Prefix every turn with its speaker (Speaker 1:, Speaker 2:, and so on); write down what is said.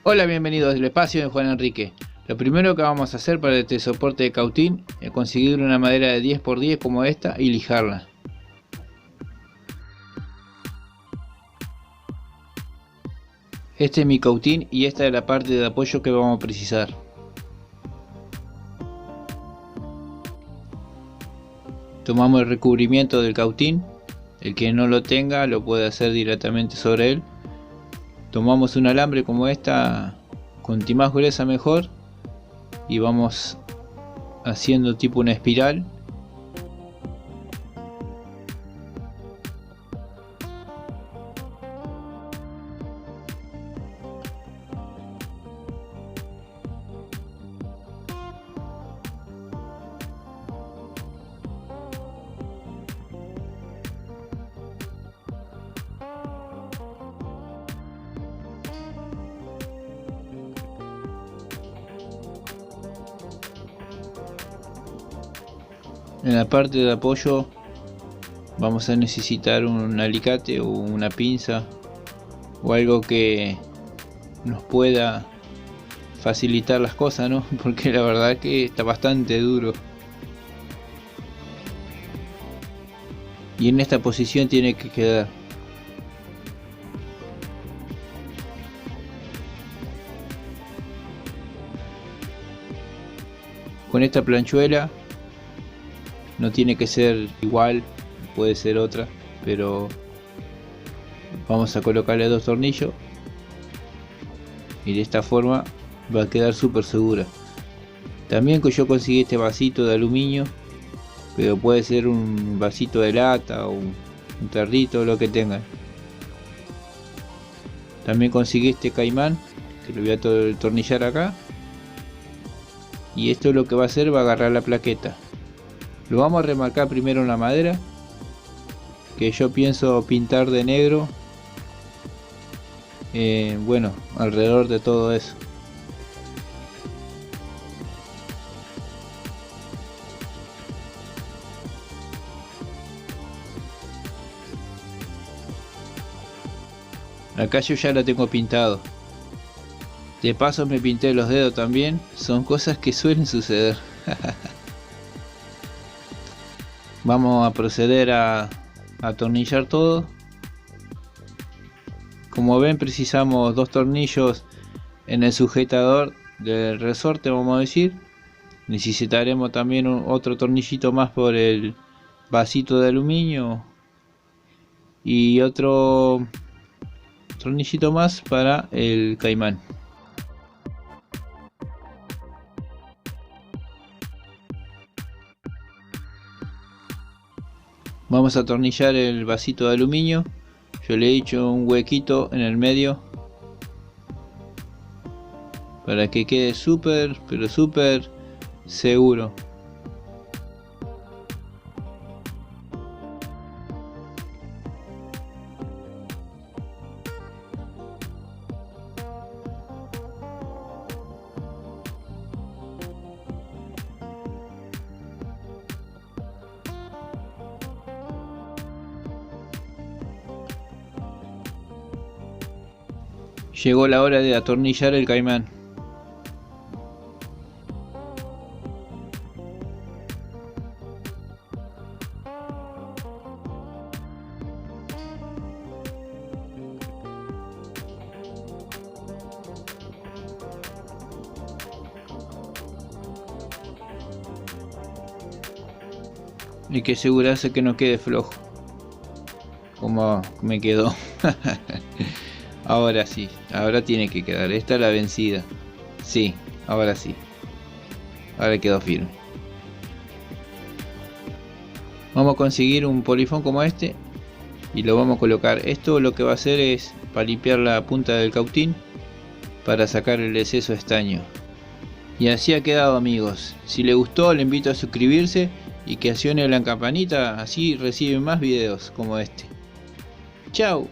Speaker 1: Hola, bienvenidos del espacio de Juan Enrique. Lo primero que vamos a hacer para este soporte de cautín es conseguir una madera de 10×10 como esta y lijarla. Este es mi cautín y esta es la parte de apoyo que vamos a precisar. Tomamos el recubrimiento del cautín, el que no lo tenga lo puede hacer directamente sobre él. Tomamos un alambre como esta, cuanto más gruesa mejor, y vamos haciendo tipo una espiral. En la parte de apoyo vamos a necesitar un alicate o una pinza o algo que nos pueda facilitar las cosas, ¿no? Porque la verdad que está bastante duro. Y en esta posición tiene que quedar. Con esta planchuela, no tiene que ser igual, puede ser otra, pero vamos a colocarle 2 tornillos y de esta forma va a quedar súper segura. También que yo conseguí este vasito de aluminio, pero puede ser un vasito de lata o un tarrito, lo que tengan. También conseguí este caimán que lo voy a atornillar acá, y esto lo que va a hacer, va a agarrar la plaqueta. Lo vamos a remarcar primero en la madera, que yo pienso pintar de negro, bueno, alrededor de todo eso. Acá yo ya lo tengo pintado. De paso me pinté los dedos también, son cosas que suelen suceder. Vamos a proceder a atornillar todo. Como ven, precisamos 2 tornillos en el sujetador del resorte, vamos a decir. Necesitaremos también otro tornillito más por el vasito de aluminio y otro tornillito más para el caimán. Vamos a atornillar el vasito de aluminio. Yo le he hecho un huequito en el medio para que quede súper, pero súper seguro. Llegó la hora de atornillar el caimán. Hay que asegurarse que no quede flojo, como me quedó. Ahora sí, ahora tiene que quedar. Esta es la vencida. Sí, ahora sí. Ahora quedó firme. Vamos a conseguir un polifón como este y lo vamos a colocar. Esto lo que va a hacer es para limpiar la punta del cautín, para sacar el exceso de estaño. Y así ha quedado, amigos. Si les gustó, le invito a suscribirse y que accione la campanita, así reciben más videos como este. Chao.